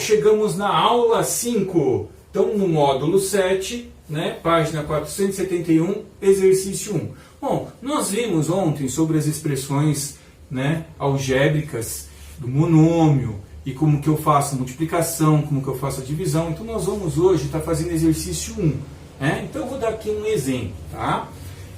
chegamos na aula 5. Então, no módulo 7, né, página 471, exercício 1. Bom, nós vimos ontem sobre as expressões, né, algébricas do monômio e como que eu faço a multiplicação, como que eu faço a divisão. Então, nós vamos hoje estar fazendo exercício 1. Né? Então, eu vou dar aqui um exemplo. Tá?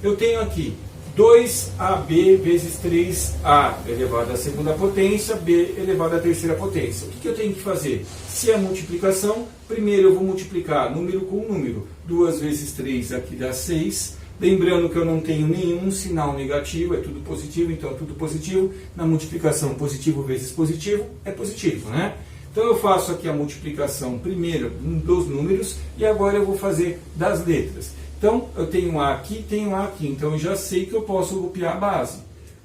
Eu tenho aqui 2AB vezes 3A elevado à segunda potência, B elevado à terceira potência. O que eu tenho que fazer? Se é multiplicação, primeiro eu vou multiplicar número com número. 2 vezes 3 aqui dá 6. Lembrando que eu não tenho nenhum sinal negativo, é tudo positivo, então tudo positivo. Na multiplicação, positivo vezes positivo é positivo, né? Então eu faço aqui a multiplicação primeiro dos números e agora eu vou fazer das letras. Então, eu tenho A aqui, tenho A aqui. Então, eu já sei que eu posso copiar a base.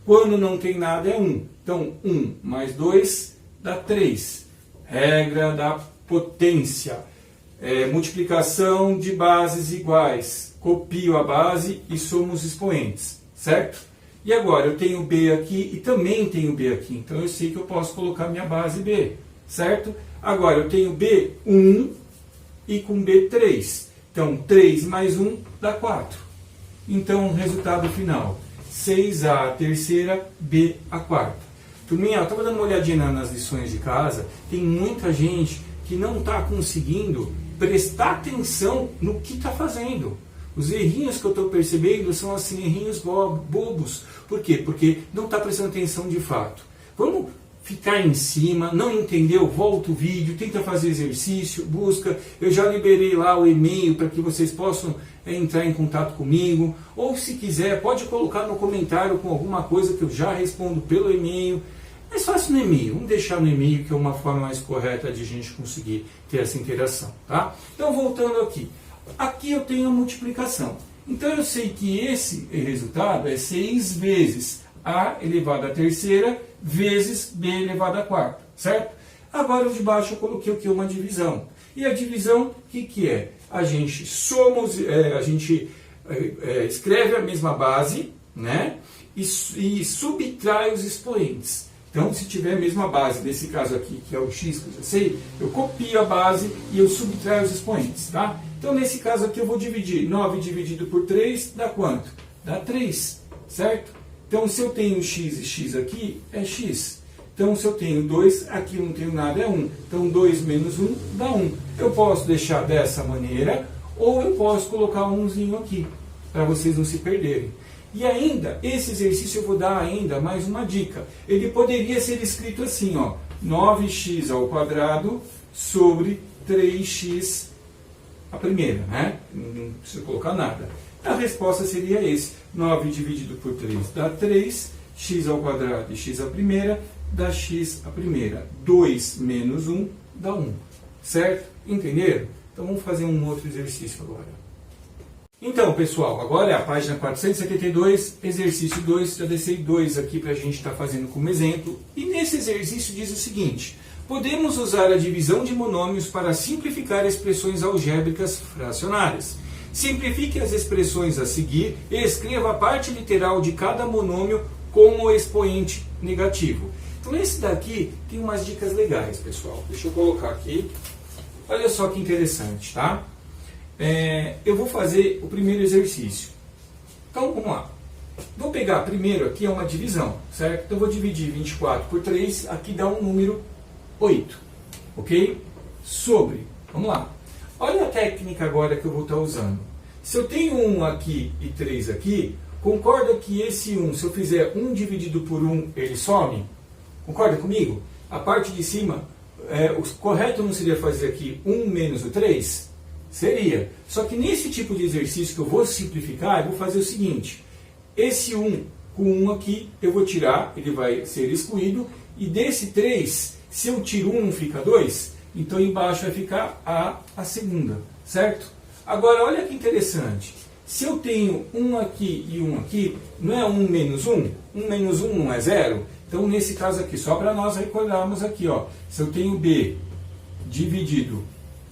Quando não tem nada, é 1. Então, 1 mais 2 dá 3. Regra da potência. Multiplicação de bases iguais. Copio a base e somos expoentes. Certo? E agora, eu tenho B aqui e também tenho B aqui. Então, eu sei que eu posso colocar minha base B. Certo? Agora, eu tenho B 1 e com B 3. Então, 3 mais 1 dá 4. Então, o resultado final, 6A a terceira, B a quarta. Turminha, eu estava dando uma olhadinha nas lições de casa, tem muita gente que não está conseguindo prestar atenção no que está fazendo. Os errinhos que eu estou percebendo são assim, errinhos bobos. Por quê? Porque não está prestando atenção de fato. Vamos ficar em cima, não entendeu? Volta o vídeo, tenta fazer exercício, busca. Eu já liberei lá o e-mail para que vocês possam entrar em contato comigo. Ou se quiser, pode colocar no comentário com alguma coisa que eu já respondo pelo e-mail. É fácil no e-mail, vamos deixar no e-mail que é uma forma mais correta de a gente conseguir ter essa interação. Tá? Então voltando aqui. Aqui eu tenho a multiplicação. Então eu sei que esse resultado é 6 vezes A elevado à terceira vezes B elevado à quarta, certo? Agora o de baixo eu coloquei o que? Uma divisão. E a divisão, o que é? A gente escreve a mesma base, né? E subtrai os expoentes. Então, se tiver a mesma base, nesse caso aqui, que é o x, que eu já sei, eu copio a base e eu subtraio os expoentes, tá? Então, nesse caso aqui, eu vou dividir. 9 dividido por 3 dá quanto? Dá 3, certo? Então, se eu tenho x e x aqui, é x. Então, se eu tenho 2, aqui eu não tenho nada, é 1. Então, 2 menos 1 dá 1. Eu posso deixar dessa maneira, ou eu posso colocar um umzinho aqui, para vocês não se perderem. E ainda, esse exercício eu vou dar ainda mais uma dica. Ele poderia ser escrito assim, ó, 9x ao quadrado sobre 3x a primeira, né? Não precisa colocar nada. A resposta seria esse. 9 dividido por 3 dá 3. X ao quadrado e x a primeira dá x a primeira. 2 menos 1 dá 1. Certo? Entenderam? Então vamos fazer um outro exercício agora. Então, pessoal, agora é a página 472, exercício 2. Já deixei 2 aqui para a gente estar fazendo como exemplo. E nesse exercício diz o seguinte. Podemos usar a divisão de monômios para simplificar expressões algébricas fracionárias. Simplifique as expressões a seguir e escreva a parte literal de cada monômio como expoente negativo. Então esse daqui tem umas dicas legais, pessoal. Deixa eu colocar aqui. Olha só que interessante, tá? Eu vou fazer o primeiro exercício. Então vamos lá. Vou pegar primeiro aqui é uma divisão, certo? Então eu vou dividir 24 por 3, aqui dá um número 8. Ok? Sobre, vamos lá. Olha a técnica agora que eu vou estar usando. Se eu tenho 1 aqui e 3 aqui, concorda que esse 1, se eu fizer 1 dividido por 1, ele some? Concorda comigo? A parte de cima, o correto não seria fazer aqui 1 menos o 3? Seria. Só que nesse tipo de exercício que eu vou simplificar, eu vou fazer o seguinte. Esse 1 com 1 aqui, eu vou tirar, ele vai ser excluído. E desse 3, se eu tiro 1, fica 2. Então embaixo vai ficar a segunda, certo? Agora olha que interessante. Se eu tenho 1 aqui e 1 aqui, não é 1 menos 1? 1 menos 1 não é 0? Então nesse caso aqui, só para nós recordarmos aqui, ó, se eu tenho B dividido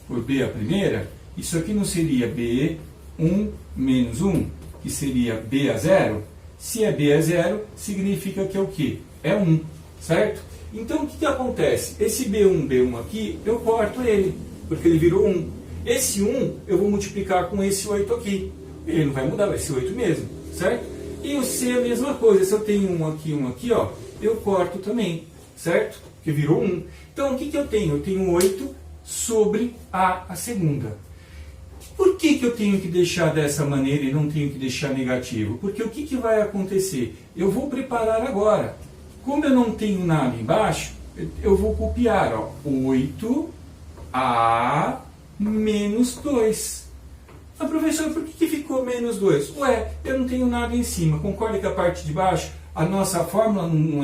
por B a primeira, isso aqui não seria B 1 menos 1, que seria B a 0? Se é B a 0, significa que é o quê? É 1. certo? Então o que acontece? Esse B1 aqui, eu corto ele, porque ele virou 1. Esse 1 eu vou multiplicar com esse 8 aqui. Ele não vai mudar, vai ser 8 mesmo, certo? E o C é a mesma coisa. Se eu tenho um aqui, ó, eu corto também, certo? Porque virou 1. Então o que eu tenho? Eu tenho 8 sobre a segunda. Por que eu tenho que deixar dessa maneira e não tenho que deixar negativo? Porque o que vai acontecer? Eu vou preparar agora. Como eu não tenho nada embaixo, eu vou copiar, ó, 8A menos 2. Ah, professor, por que ficou menos 2? Ué, eu não tenho nada em cima. Concorda que a parte de baixo, a nossa fórmula não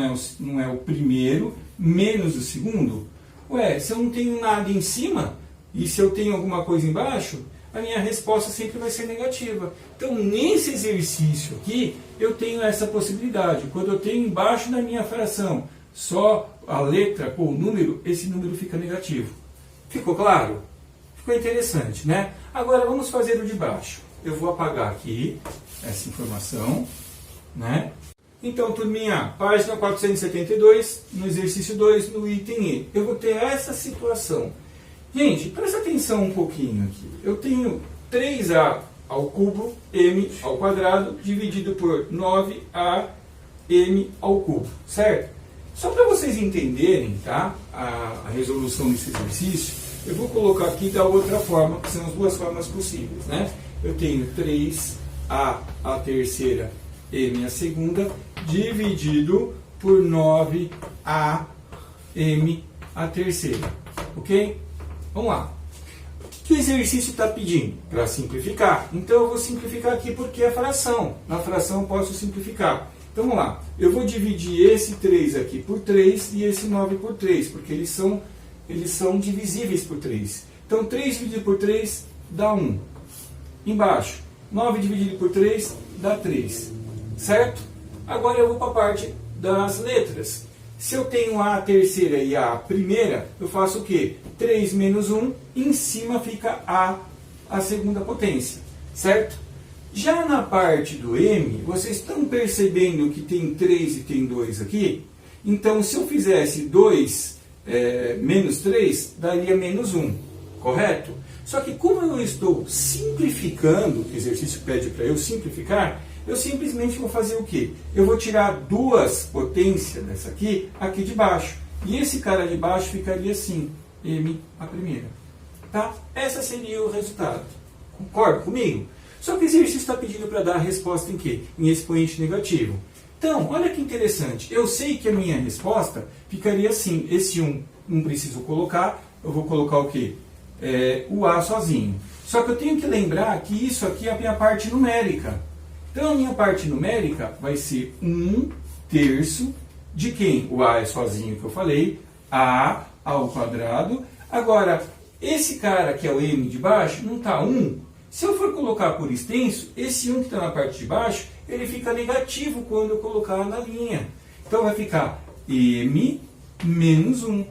é o primeiro menos o segundo? Ué, se eu não tenho nada em cima, e se eu tenho alguma coisa embaixo, a minha resposta sempre vai ser negativa. Então, nesse exercício aqui, eu tenho essa possibilidade. Quando eu tenho embaixo da minha fração só a letra com o número, esse número fica negativo. Ficou claro? Ficou interessante, né? Agora, vamos fazer o de baixo. Eu vou apagar aqui essa informação, né? Então, turminha, página 472, no exercício 2, no item E. Eu vou ter essa situação. Gente, presta atenção um pouquinho aqui. Eu tenho 3A ao cubo, M ao quadrado, dividido por 9A, M ao cubo, certo? Só para vocês entenderem, tá, a resolução desse exercício, eu vou colocar aqui da outra forma, que são as duas formas possíveis, né? Eu tenho 3A a terceira, M a segunda, dividido por 9A, M a terceira, ok? Vamos lá. O que o exercício está pedindo? Para simplificar. Então eu vou simplificar aqui porque é fração. Na fração eu posso simplificar. Então vamos lá. Eu vou dividir esse 3 aqui por 3 e esse 9 por 3, porque eles são divisíveis por 3. Então 3 dividido por 3 dá 1. Embaixo, 9 dividido por 3 dá 3. Certo? Agora eu vou para a parte das letras. Se eu tenho A terceira e A primeira, eu faço o quê? 3 menos 1, em cima fica A segunda potência, certo? Já na parte do M, vocês estão percebendo que tem 3 e tem 2 aqui? Então, se eu fizesse 2 menos 3, daria menos 1, correto? Só que como eu estou simplificando, o exercício pede para eu simplificar, eu simplesmente vou fazer o quê? Eu vou tirar duas potências dessa aqui de baixo. E esse cara de baixo ficaria assim, M a primeira. Tá? Esse seria o resultado. Concorda comigo? Só que o exercício está pedindo para dar a resposta em quê? Em expoente negativo. Então, olha que interessante. Eu sei que a minha resposta ficaria assim. Esse 1 não preciso colocar. Eu vou colocar o quê? O A sozinho. Só que eu tenho que lembrar que isso aqui é a minha parte numérica. Então, a minha parte numérica vai ser 1/3 de quem? O A é sozinho que eu falei. A ao quadrado. Agora, esse cara que é o M de baixo, não está 1. Se eu for colocar por extenso, esse 1 que está na parte de baixo, ele fica negativo quando eu colocar na linha. Então, vai ficar M menos 1.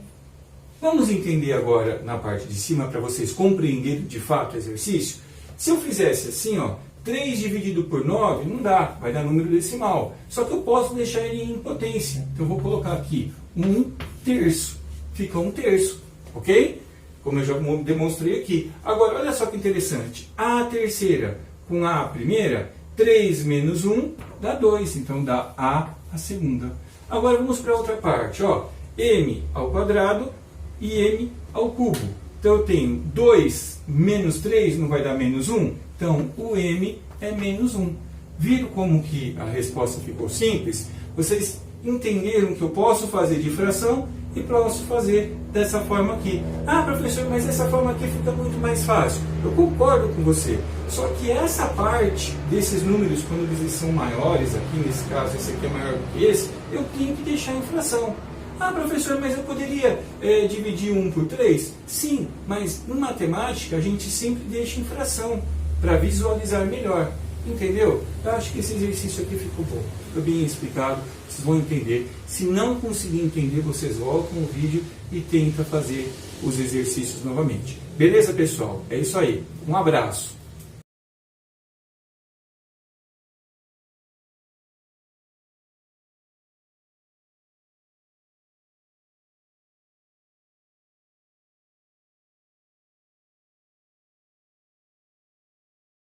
Vamos entender agora na parte de cima, para vocês compreenderem de fato o exercício. Se eu fizesse assim, ó, 3 dividido por 9 não dá, vai dar número decimal. Só que eu posso deixar ele em potência. Então eu vou colocar aqui 1/3. Fica 1/3, ok? Como eu já demonstrei aqui. Agora, olha só que interessante. A terceira com A primeira, 3 menos 1 dá 2. Então dá A segunda. Agora vamos para a outra parte. Ó. M ao quadrado e M ao cubo. Então eu tenho 2 menos 3 não vai dar menos 1? Então, o M é menos 1. Viram como que a resposta ficou simples? Vocês entenderam que eu posso fazer de fração e posso fazer dessa forma aqui. Ah, professor, mas essa forma aqui fica muito mais fácil. Eu concordo com você. Só que essa parte desses números, quando eles são maiores, aqui nesse caso, esse aqui é maior do que esse, eu tenho que deixar em fração. Ah, professor, mas eu poderia dividir 1 por 3? Sim, mas em matemática a gente sempre deixa em fração, para visualizar melhor, entendeu? Eu acho que esse exercício aqui ficou bom, ficou bem explicado, vocês vão entender. Se não conseguir entender, vocês voltam o vídeo e tentam fazer os exercícios novamente. Beleza, pessoal? É isso aí. Um abraço.